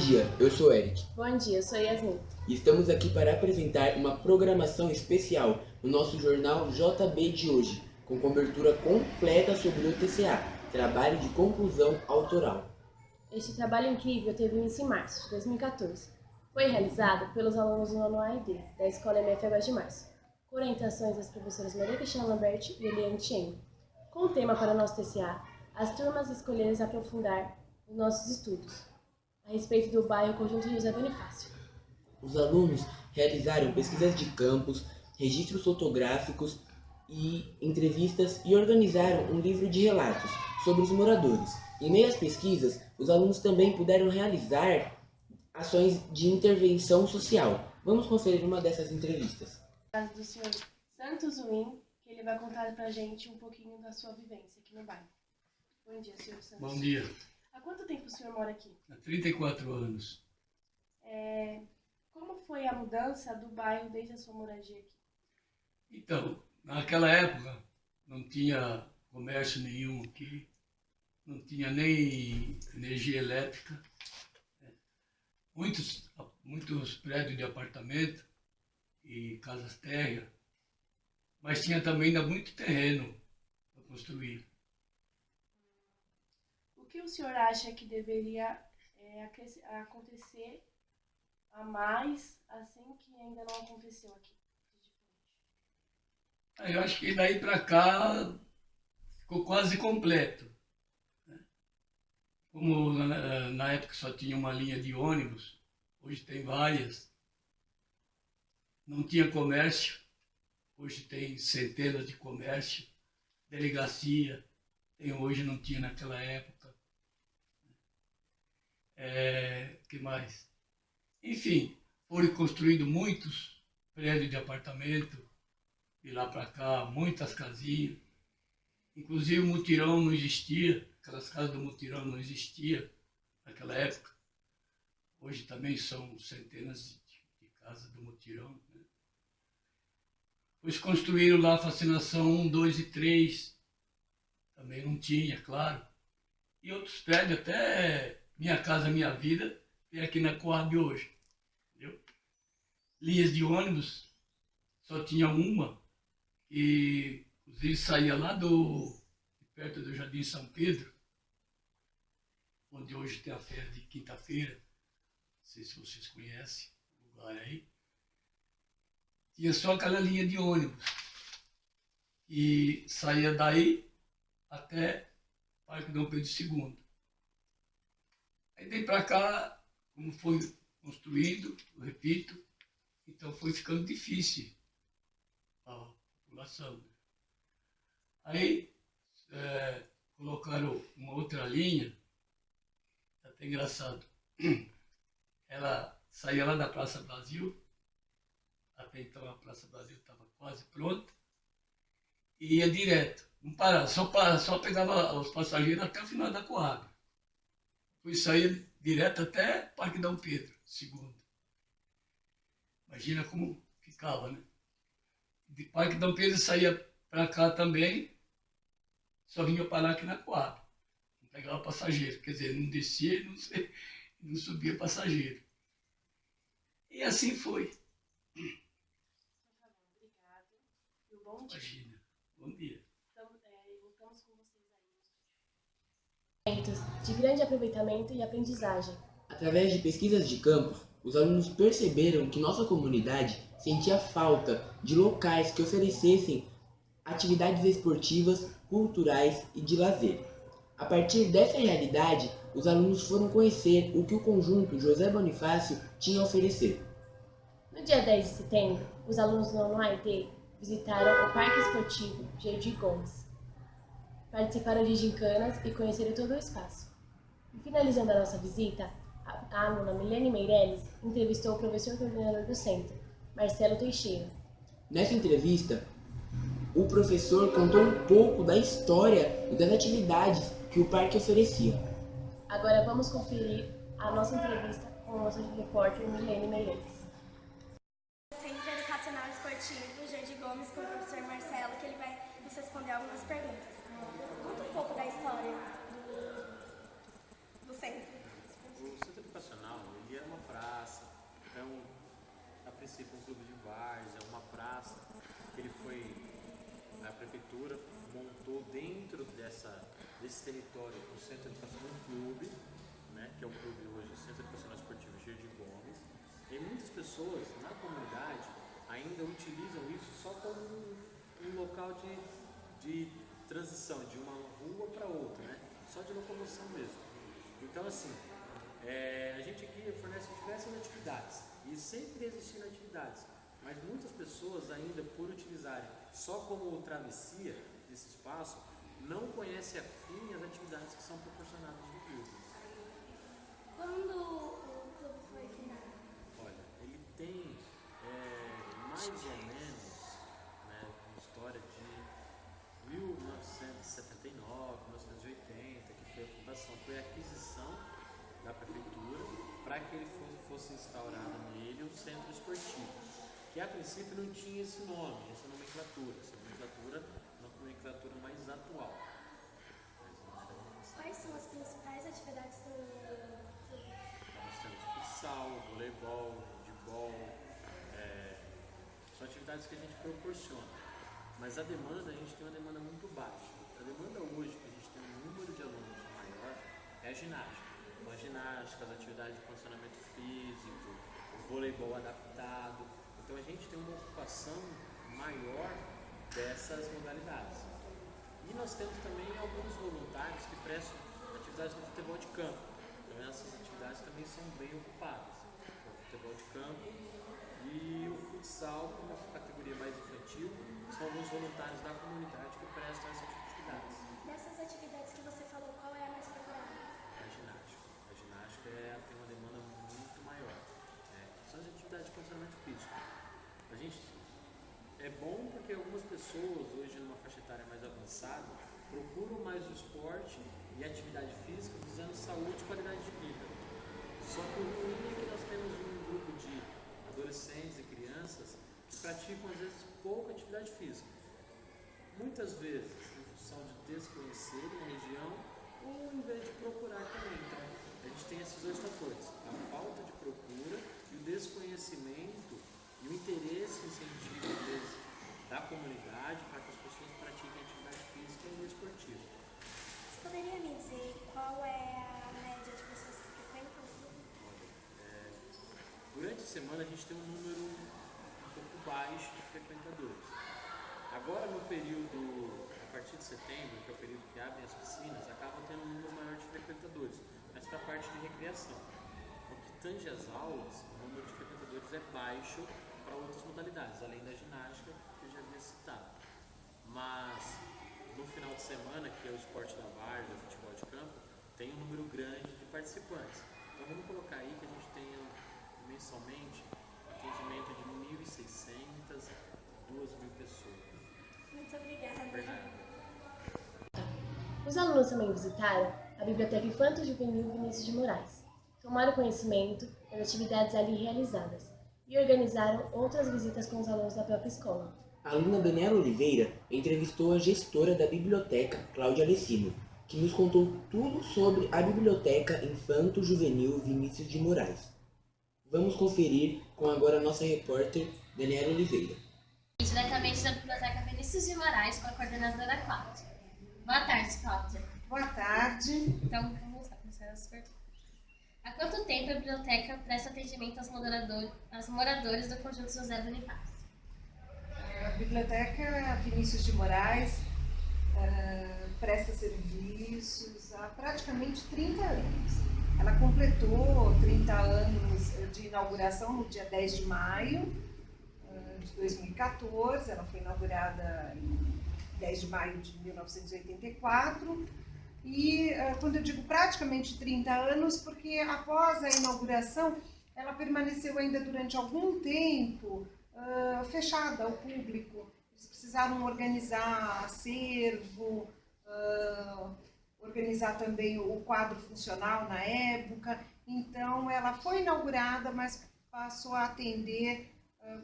dia, eu sou Eric. Bom dia, eu sou Yasmin. E estamos aqui para apresentar uma programação especial no nosso jornal JB de hoje, com cobertura completa sobre o TCA, Trabalho de Conclusão Autoral. Este trabalho incrível teve início em março de 2014. Foi realizado pelos alunos do nono A e D, da Escola MF Águas de Março, com orientações das professoras Maria Cristina Lambert e Eliane Tien. Com o tema para o nosso TCA, as turmas escolheram aprofundar os nossos estudos a respeito do bairro Conjunto José Bonifácio. Os alunos realizaram pesquisas de campos, registros fotográficos e entrevistas e organizaram um livro de relatos sobre os moradores. Em meio às pesquisas, os alunos também puderam realizar ações de intervenção social. Vamos conferir uma dessas entrevistas. Caso do senhor Santos Win, que ele vai contar pra gente um pouquinho da sua vivência aqui no bairro. Bom dia, senhor Santos. Bom dia. Há quanto tempo o senhor mora aqui? Há 34 anos. Como foi a mudança do bairro desde a sua moradia aqui? Então, naquela época, não tinha comércio nenhum aqui, não tinha nem energia elétrica, muitos prédios de apartamento e casas térreas, mas tinha também ainda muito terreno para construir. O que o senhor acha que deveria acontecer a mais, assim, que ainda não aconteceu aqui? Eu acho que daí para cá ficou quase completo. Como na época só tinha uma linha de ônibus, hoje tem várias. Não tinha comércio, hoje tem centenas de comércio. Delegacia, hoje não tinha naquela época. Que mais? Enfim, foram construídos muitos prédios de apartamento, de lá para cá, muitas casinhas. Inclusive o mutirão não existia, aquelas casas do mutirão não existiam naquela época. Hoje também são centenas de casas do mutirão. Né? Depois construíram lá a Fascinação 1, 2 e 3, também não tinha, claro. E outros prédios, até Minha Casa Minha Vida, tem aqui na Coab hoje. Entendeu? Linhas de ônibus, só tinha uma, e inclusive saía lá perto do Jardim São Pedro, onde hoje tem a feira de quinta-feira, não sei se vocês conhecem o lugar aí. Tinha só aquela linha de ônibus, e saía daí até Parque Dom Pedro II. Aí daí para cá, como foi construído, eu repito, então foi ficando difícil a população. Aí colocaram uma outra linha, até engraçado. Ela saía lá da Praça Brasil, até então a Praça Brasil estava quase pronta, e ia direto, não parava, só pegava os passageiros até o final da Coab. Depois saía direto até Parque Dom Pedro II. Imagina como ficava, né? De Parque Dom Pedro saía para cá também, só vinha parar aqui na Coab. Não pegava passageiro, quer dizer, não descia e não subia passageiro. E assim foi. Obrigado. E um bom dia. Imagina, bom dia. Voltamos com vocês aí. De grande aproveitamento e aprendizagem. Através de pesquisas de campo, os alunos perceberam que nossa comunidade sentia falta de locais que oferecessem atividades esportivas, culturais e de lazer. A partir dessa realidade, os alunos foram conhecer o que o Conjunto José Bonifácio tinha a oferecer. No dia 10 de setembro, os alunos do nono A e D visitaram o Parque Esportivo Jardim Gomes. Participaram de gincanas e conheceram todo o espaço. E finalizando a nossa visita, a aluna Milene Meirelles entrevistou o professor coordenador do centro, Marcelo Teixeira. Nessa entrevista, o professor contou um pouco da história e das atividades que o parque oferecia. Agora vamos conferir a nossa entrevista com a nossa repórter Milene Meirelles. Centro Educacional Esportivo Jardim Gomes com o professor Marcelo, que ele vai nos responder algumas perguntas. Conta um pouco da história do centro. O Centro Educacional princípio um clube de várzea, uma praça, que ele foi, a prefeitura montou dentro desse território o Centro Educacional Clube, né, que é o clube hoje, o Centro Educacional Esportivo Jardim Gomes, e muitas pessoas na comunidade ainda utilizam isso só como um local de transição de uma rua para outra, né, só de locomoção mesmo. Então assim, a gente aqui fornece diversas atividades e sempre existiram atividades, mas muitas pessoas ainda por utilizarem só como travessia desse espaço não conhecem a fim as atividades que são proporcionadas no clube. Quando o clube foi fundado? Olha, ele tem mais ou menos, né, uma história de 1979, 1980, que foi a fundação, foi a aquisição da prefeitura para que ele fosse instaurado nele um centro esportivo, que a princípio não tinha esse nome, essa nomenclatura é uma nomenclatura mais atual. Quais são as principais atividades do clube? Nós temos futsal, voleibol, handebol, são atividades que a gente proporciona, mas a gente tem uma demanda muito baixa. A demanda hoje, que a gente tem um número de alunos maior, é a ginástica. A ginástica, as atividades de condicionamento físico, o voleibol adaptado. Então a gente tem uma ocupação maior dessas modalidades. E nós temos também alguns voluntários que prestam atividades no futebol de campo. Então essas atividades também são bem ocupadas. O futebol de campo e o futsal, como uma categoria mais infantil, são alguns voluntários da comunidade que prestam essas atividades. Dessas atividades que você falou, qual é a mais procurada? A ginástica. A ginástica tem uma demanda muito maior. Né? São as atividades de condicionamento físico. A gente é bom porque algumas pessoas, hoje numa faixa etária mais avançada, procuram mais o esporte e a atividade física visando saúde e qualidade de vida. Só que o ruim é que nós temos um grupo de adolescentes e crianças que praticam às vezes pouca atividade física. Muitas vezes em função de desconhecerem a região ou em vez de procurar também. Então a gente tem esses dois fatores, a falta de procura e o desconhecimento e o interesse incentivo às vezes da comunidade para que as pessoas pratiquem atividade física e esportiva. Você poderia me dizer qual é a média de pessoas que frequentam o clube? Durante a semana a gente tem um número um pouco baixo de frequentadores. Agora no período, a partir de setembro, que é o período que abrem as piscinas, acabam tendo um número maior de frequentadores, mas para a parte de recreação. No que tange as aulas, o número de frequentadores é baixo para outras modalidades, além da ginástica, que eu já havia citado. Mas no final de semana, que é o esporte da várzea, o futebol de campo, tem um número grande de participantes. Então vamos colocar aí que a gente tenha mensalmente atendimento de 1.600 a 2.000 pessoas. Muito obrigada. Bernardo. Os alunos também visitaram a Biblioteca Infanto-Juvenil Vinícius de Moraes, tomaram conhecimento das atividades ali realizadas e organizaram outras visitas com os alunos da própria escola. A aluna Daniela Oliveira entrevistou a gestora da biblioteca, Cláudia Alessino, que nos contou tudo sobre a Biblioteca Infanto-Juvenil Vinícius de Moraes. Vamos conferir com agora a nossa repórter, Daniela Oliveira. Diretamente da Biblioteca Vinícius de Moraes com a coordenadora Cláudia. Boa tarde, Cláudia. Boa tarde. Então, vamos lá, começar as perguntas. Há quanto tempo a biblioteca presta atendimento aos moradores do Conjunto José Bonifácio? A Biblioteca Vinícius de Moraes presta serviços há praticamente 30 anos. Ela completou 30 anos de inauguração no dia 10 de maio de 2014. Ela foi inaugurada em 10 de maio de 1984. E quando eu digo praticamente 30 anos, porque após a inauguração, ela permaneceu ainda durante algum tempo fechada ao público. Eles precisaram organizar acervo, organizar também o quadro funcional na época. Então, ela foi inaugurada, mas passou a atender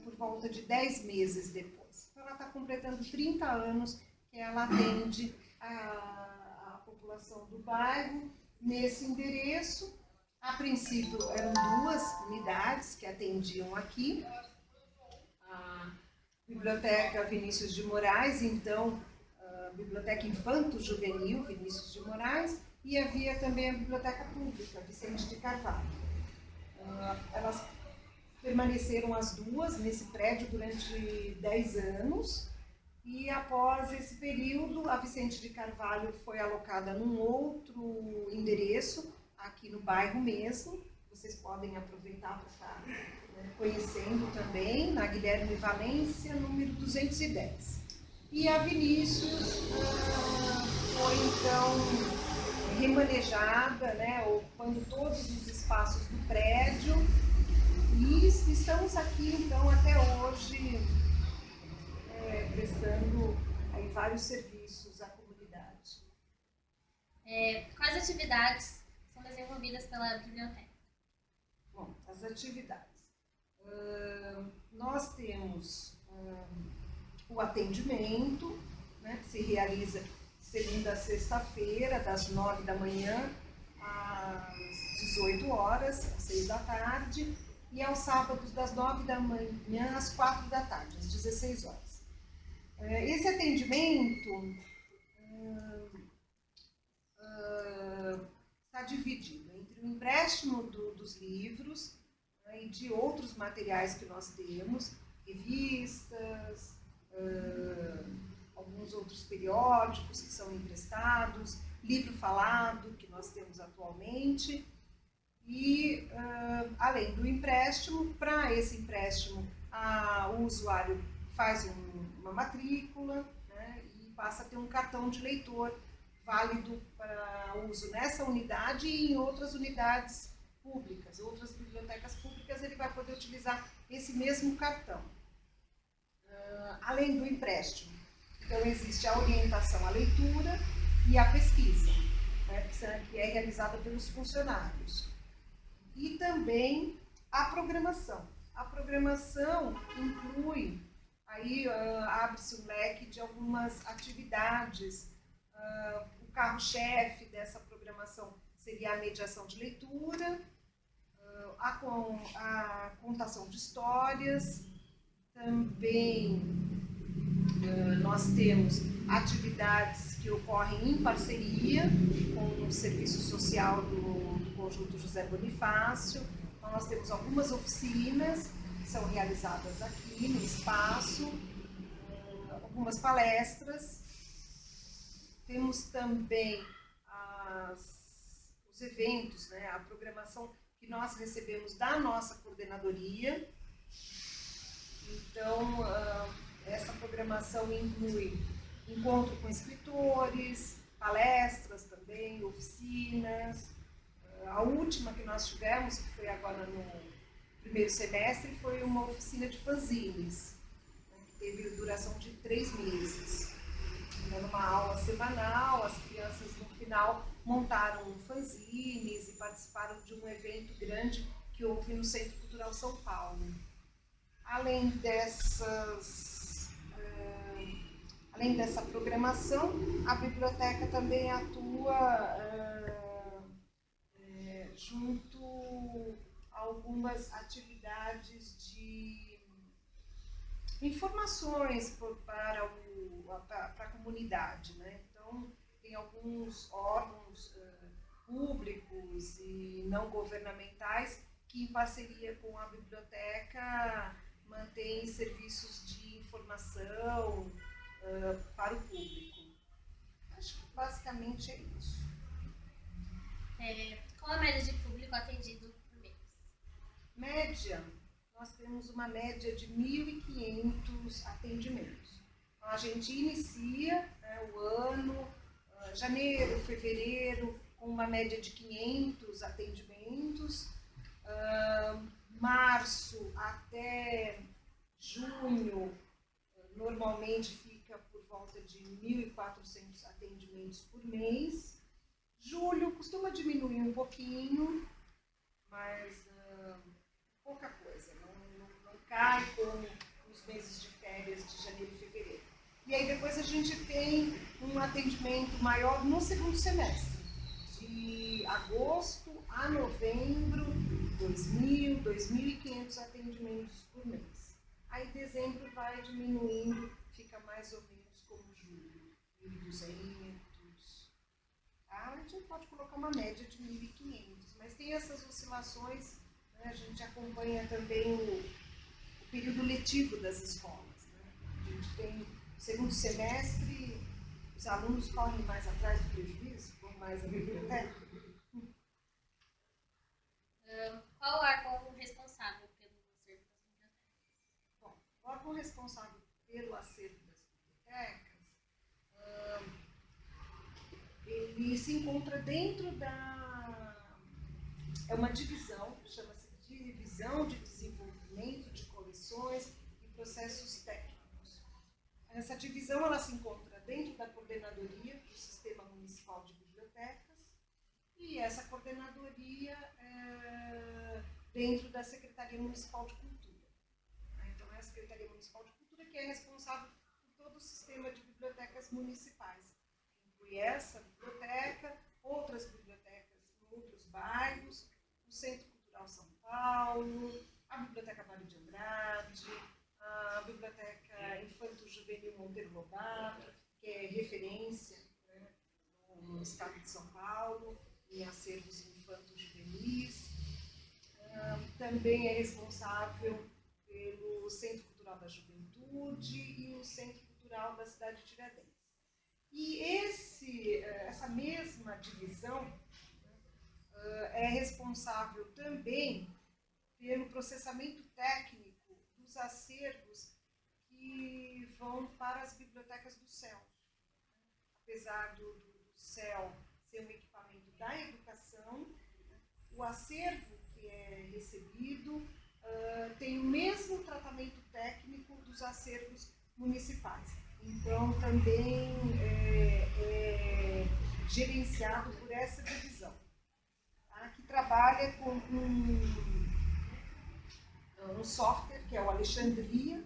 por volta de 10 meses depois. Então, ela está completando 30 anos que ela atende a população do bairro nesse endereço. A princípio, eram 2 unidades que atendiam aqui. Biblioteca Vinícius de Moraes, então, a Biblioteca Infanto-Juvenil Vinícius de Moraes, e havia também a Biblioteca Pública Vicente de Carvalho. Elas permaneceram as duas nesse prédio durante 10 anos, e após esse período, a Vicente de Carvalho foi alocada num outro endereço, aqui no bairro mesmo. Vocês podem aproveitar para estar conhecendo também, na Guilherme Valência, número 210. E a Vinícius foi então remanejada, ocupando todos os espaços do prédio, e estamos aqui então até hoje prestando aí vários serviços à comunidade. Quais atividades são desenvolvidas pela biblioteca? Bom, as atividades. Nós temos o atendimento, que se realiza segunda a sexta-feira, das 9 da manhã às 18 horas, às 6 da tarde, e aos sábados das 9 da manhã às 4 da tarde, às 16 horas. Esse atendimento está dividido entre o empréstimo dos livros e de outros materiais que nós temos, revistas, alguns outros periódicos que são emprestados, livro falado que nós temos atualmente, e além do empréstimo, para esse empréstimo o usuário faz uma matrícula, e passa a ter um cartão de leitor válido para uso nessa unidade e em outras unidades públicas, outras bibliotecas públicas, ele vai poder utilizar esse mesmo cartão. Além do empréstimo, então existe a orientação à leitura e à pesquisa, que é realizada pelos funcionários. E também a programação. A programação inclui, aí abre-se um leque de algumas atividades. O carro-chefe dessa programação seria a mediação de leitura, a contação de histórias. Também nós temos atividades que ocorrem em parceria com o Serviço Social do Conjunto José Bonifácio. Então, nós temos algumas oficinas que são realizadas aqui no espaço, algumas palestras. Temos também os eventos, a programação que nós recebemos da nossa coordenadoria. Então, essa programação inclui encontro com escritores, palestras também, oficinas. A última que nós tivemos, que foi agora no primeiro semestre, foi uma oficina de fanzines, que teve duração de 3 meses. Era uma aula semanal, as crianças no final montaram fanzines e participaram de um evento grande que houve no Centro Cultural São Paulo. Além dessa programação, a biblioteca também atua junto a algumas atividades de informações para a comunidade. Então, tem alguns órgãos públicos e não governamentais que, em parceria com a biblioteca, mantém serviços de informação para o público. Acho que basicamente é isso. Qual a média de público atendido por mês? Média, nós temos uma média de 1.500 atendimentos. Então, a gente inicia o ano, janeiro, fevereiro, com uma média de 500 atendimentos. Março até junho, normalmente fica por volta de 1.400 atendimentos por mês. Julho costuma diminuir um pouquinho, mas pouca coisa, não cai como os meses de férias de janeiro e fevereiro. E aí depois a gente tem um atendimento maior no segundo semestre, de agosto a novembro, 2.000, 2.500 atendimentos por mês. Aí dezembro vai diminuindo, fica mais ou menos como julho, 1.200. Tá? A gente pode colocar uma média de 1.500, mas tem essas oscilações, né? A gente acompanha também o período letivo das escolas, né? A gente tem segundo semestre, os alunos correm mais atrás do prejuízo, vão mais à biblioteca. Qual o órgão responsável pelo acervo das bibliotecas? Bom, o órgão responsável pelo acervo das bibliotecas, ele se encontra dentro é uma divisão, chama-se Divisão de Desenvolvimento de Coleções e Processos Técnicos. Essa divisão ela se encontra dentro da coordenadoria do Sistema Municipal de Bibliotecas e essa coordenadoria dentro da Secretaria Municipal de Cultura. Então, é a Secretaria Municipal de Cultura que é responsável por todo o sistema de bibliotecas municipais. Inclui essa biblioteca, outras bibliotecas em outros bairros, o Centro Cultural São Paulo, a Biblioteca Mário de Andrade, a Biblioteca Infanto-Juvenil Monteiro Lobato, que é referência, né, no estado de São Paulo, em acervos infanto-juvenis. Também é responsável pelo Centro Cultural da Juventude e o Centro Cultural da cidade de Tiradentes. E essa mesma divisão é responsável também pelo processamento técnico dos acervos que vão para as bibliotecas do CEL. Apesar do CEL ser um equipamento da educação, o acervo que é recebido tem o mesmo tratamento técnico dos acervos municipais. Então, também é gerenciado por essa divisão, tá? Que trabalha com um software, que é o Alexandria,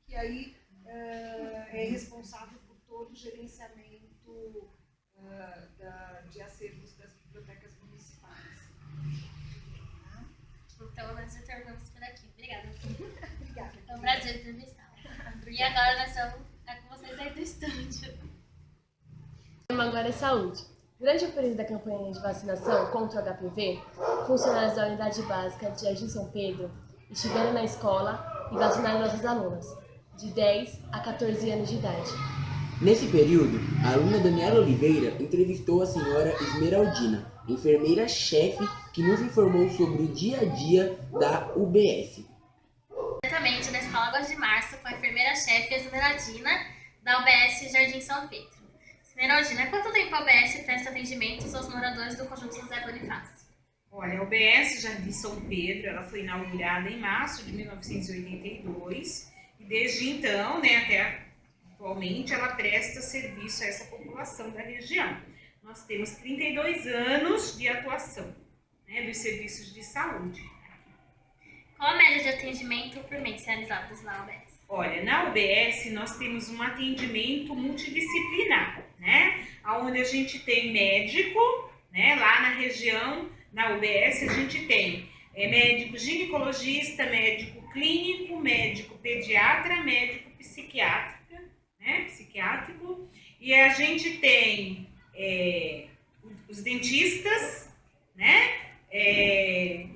que aí é responsável por todo o gerenciamento de acervos das bibliotecas municipais. Então, nós já terminamos por aqui. Obrigada. Obrigada. É um prazer entrevistá-la. E agora nós estamos com vocês aí do estúdio. O tema agora é saúde. Durante o período da campanha de vacinação contra o HPV, funcionários da unidade básica de Jardim São Pedro estiveram na escola e vacinaram nossas alunas, de 10 a 14 anos de idade. Nesse período, a aluna Daniela Oliveira entrevistou a senhora Esmeraldina, enfermeira-chefe, que nos informou sobre o dia a dia da UBS. Diretamente da Escola Águas de Março, com a enfermeira-chefe Esmeraldina, da UBS Jardim São Pedro. Esmeraldina, há quanto tempo a UBS presta atendimentos aos moradores do Conjunto José Bonifácio? Olha, a UBS Jardim São Pedro, ela foi inaugurada em março de 1982 e desde então, né, até atualmente, ela presta serviço a essa população da região. Nós temos 32 anos de atuação, né, dos serviços de saúde. Qual a média de atendimento por mês realizados na UBS? Olha, na UBS nós temos um atendimento multidisciplinar, né, onde a gente tem médico, né, lá na região, na UBS a gente tem médico ginecologista, médico clínico, médico pediatra, médico psiquiátrico, né, psiquiátrico, e a gente tem os dentistas, né,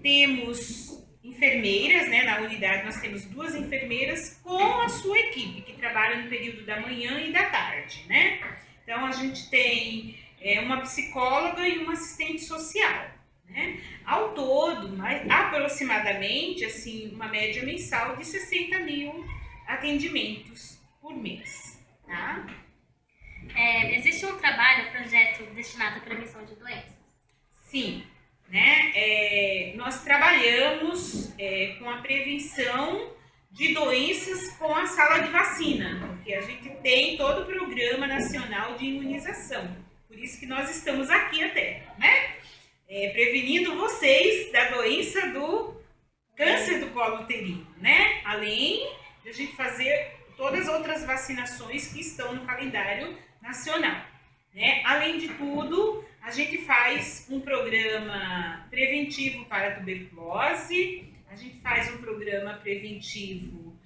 temos enfermeiras, né, na unidade nós temos 2 enfermeiras com a sua equipe, que trabalham no período da manhã e da tarde, né, então a gente tem uma psicóloga e uma assistente social, né, ao todo, aproximadamente, assim, uma média mensal de 60 mil atendimentos por mês, tá? Existe um trabalho, projeto destinado à prevenção de doenças? Sim, né? Nós trabalhamos com a prevenção de doenças com a sala de vacina, porque a gente tem todo o Programa Nacional de Imunização, por isso que nós estamos aqui até, né? Prevenindo vocês da doença do câncer do colo uterino, né? Além de a gente fazer todas as outras vacinações que estão no calendário nacional, né? Além de tudo, a gente faz um programa preventivo para a tuberculose, a gente faz um programa preventivo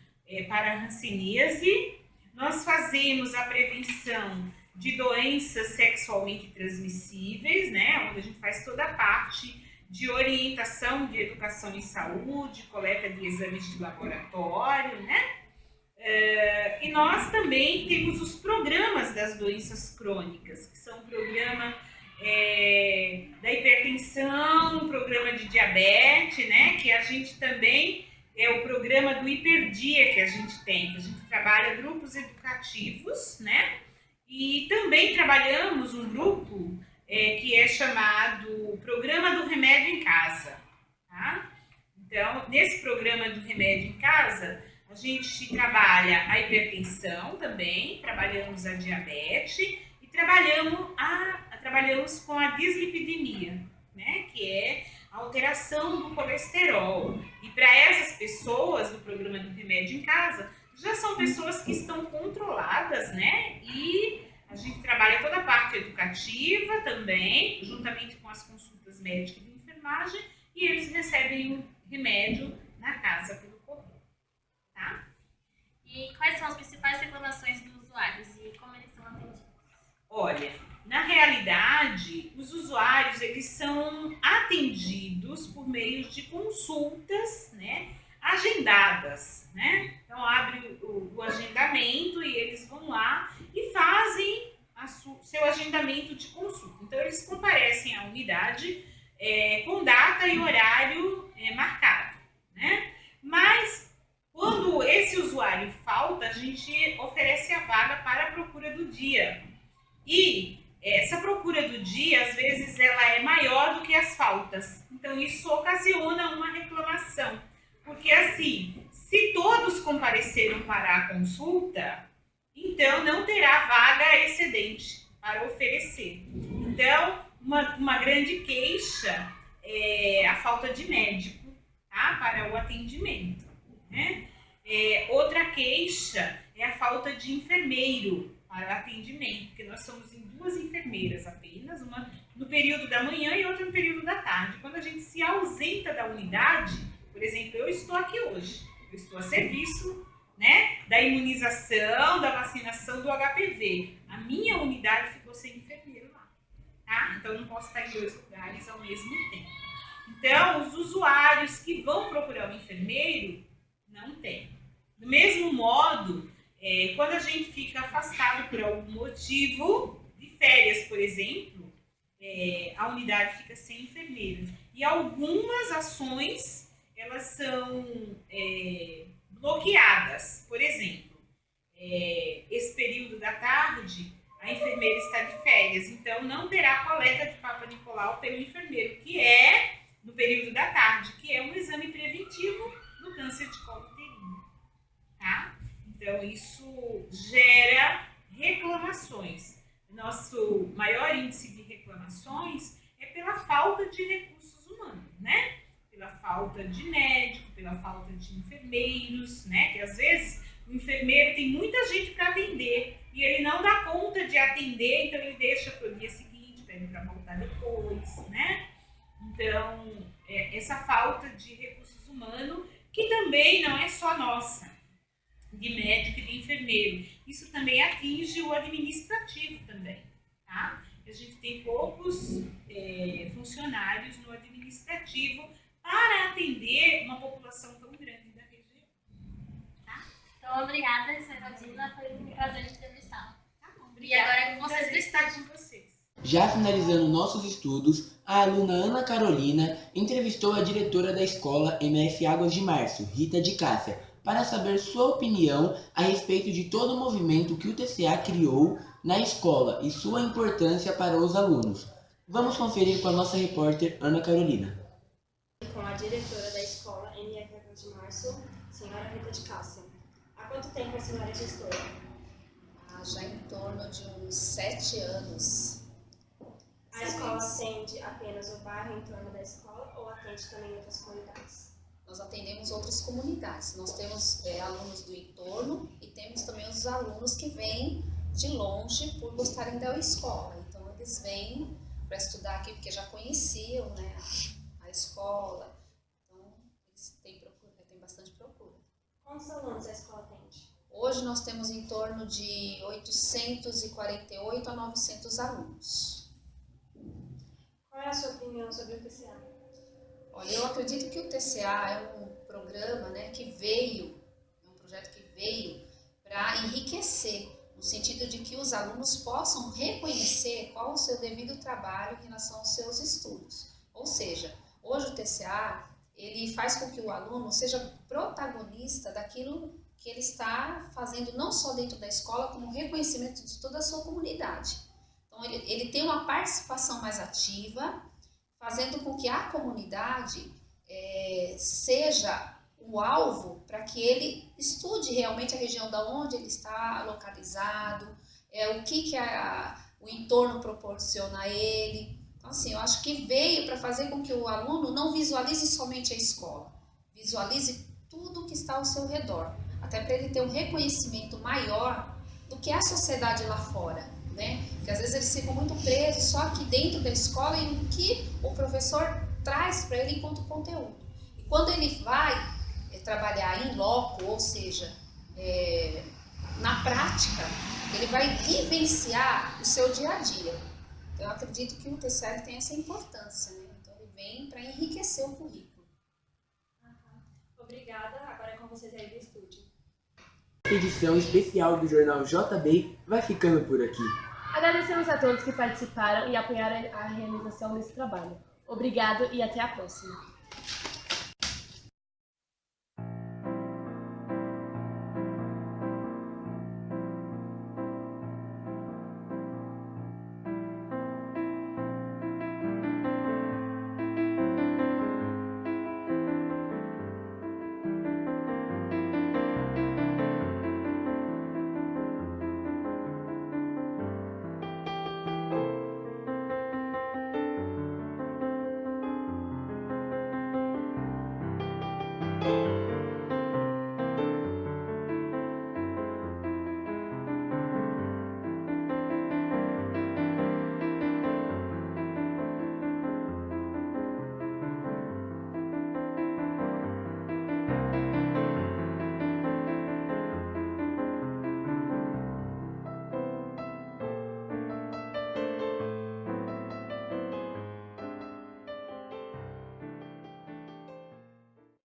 para a hanseníase. Nós fazemos a prevenção de doenças sexualmente transmissíveis, né, onde a gente faz toda a parte de orientação de educação em saúde, coleta de exames de laboratório, né? E nós também temos os programas das doenças crônicas, que são o programa da hipertensão, o programa de diabetes, né? Que a gente também é o programa do hiperdia que a gente tem, que a gente trabalha grupos educativos, né? E também trabalhamos um grupo que é chamado Programa do Remédio em Casa, tá? Então, nesse programa do Remédio em Casa, a gente trabalha a hipertensão também, trabalhamos a diabetes e trabalhamos com a dislipidemia, né? Que é a alteração do colesterol. E para essas pessoas do programa do Remédio em Casa, já são pessoas que estão controladas, né? E a gente trabalha toda a parte educativa também, juntamente com as consultas médicas e de enfermagem, e eles recebem o remédio na casa pelo correio, tá? E quais são as principais reclamações dos usuários e como eles são atendidos? Olha, na realidade, os usuários eles são atendidos por meio de consultas, né, agendadas, né? Então abre o agendamento e eles vão lá e fazem seu agendamento de consulta. Então eles comparecem à unidade com data e horário marcado, né? Mas quando esse usuário falta, a gente oferece a vaga para a procura do dia. E essa procura do dia, às vezes, ela é maior do que as faltas. Então, isso ocasiona uma reclamação. Porque, assim, se todos compareceram para a consulta, então não terá vaga excedente para oferecer. Então, uma grande queixa é a falta de médico, tá? Para o atendimento, né? Outra queixa é a falta de enfermeiro para atendimento, porque nós somos em 2 enfermeiras apenas, uma no período da manhã e outra no período da tarde. Quando a gente se ausenta da unidade, por exemplo, eu estou aqui hoje, eu estou a serviço, né, da imunização, da vacinação do HPV. A minha unidade ficou sem enfermeiro lá, tá? Então eu não posso estar em 2 lugares ao mesmo tempo. Então, os usuários que vão procurar um enfermeiro, não tem. Do mesmo modo, quando a gente fica afastado por algum motivo, de férias, por exemplo, a unidade fica sem enfermeiro. E algumas ações, elas são bloqueadas. Por exemplo, esse período da tarde, a enfermeira está de férias, então não terá coleta de Papa Nicolau pelo enfermeiro, que é no período da tarde, que é um exame preventivo do câncer de colo uterino, tá? Então, isso gera reclamações. Nosso maior índice de reclamações é pela falta de recursos humanos, né? Pela falta de médico, pela falta de enfermeiros, né? Que às vezes o enfermeiro tem muita gente para atender e ele não dá conta de atender, então ele deixa para o dia seguinte, pede para voltar depois, né? Então, essa falta de recursos humanos, que também não é só nossa, de médico e de enfermeiro. Isso também atinge o administrativo também, tá? A gente tem poucos funcionários no administrativo para atender uma população tão grande da região, tá? Então, obrigada, Esmeraldina, foi um prazer entrevistá-la. Tá bom, E agora é com vocês prazer do estar estúdio. com vocês. Já finalizando nossos estudos, a aluna Ana Carolina entrevistou a diretora da escola MF Águas de Março, Rita de Cássia, para saber sua opinião a respeito de todo o movimento que o TCA criou na escola e sua importância para os alunos. Vamos conferir com a nossa repórter Ana Carolina. Com a diretora da escola MF Águas de Março, senhora Rita de Cássia. Há quanto tempo a senhora é gestora? Já em torno de uns 7 anos. A escola atende apenas o bairro em torno da escola ou atende também outras comunidades? Nós atendemos outras comunidades. Nós temos alunos do entorno e temos também os alunos que vêm de longe por gostarem da escola. Então, eles vêm para estudar aqui porque já conheciam, né, a escola. Então, eles têm bastante procura. Quantos alunos a escola atende? Hoje nós temos em torno de 848 a 900 alunos. Qual é a sua opinião sobre o TCA? Olha, eu acredito que o TCA é um programa, né, é um projeto que veio para enriquecer, no sentido de que os alunos possam reconhecer qual o seu devido trabalho em relação aos seus estudos. Ou seja, hoje o TCA, ele faz com que o aluno seja protagonista daquilo que ele está fazendo, não só dentro da escola, como reconhecimento de toda a sua comunidade. Então, ele tem uma participação mais ativa, fazendo com que a comunidade seja o alvo para que ele estude realmente a região da onde ele está localizado, o que o entorno proporciona a ele. Então, assim, eu acho que veio para fazer com que o aluno não visualize somente a escola, visualize tudo que está ao seu redor, até para ele ter um reconhecimento maior do que a sociedade lá fora, né? Porque às vezes eles ficam muito presos só aqui dentro da escola e o que o professor traz para ele enquanto conteúdo. E quando ele vai trabalhar em loco, ou seja, na prática, ele vai vivenciar o seu dia a dia. Então, eu acredito que o TCA tem essa importância, né? Então, ele vem para enriquecer o currículo. Obrigada, agora é com vocês aí do estúdio. Essa edição especial do jornal JB vai ficando por aqui. Agradecemos a todos que participaram e apoiaram a realização desse trabalho. Obrigado e até a próxima.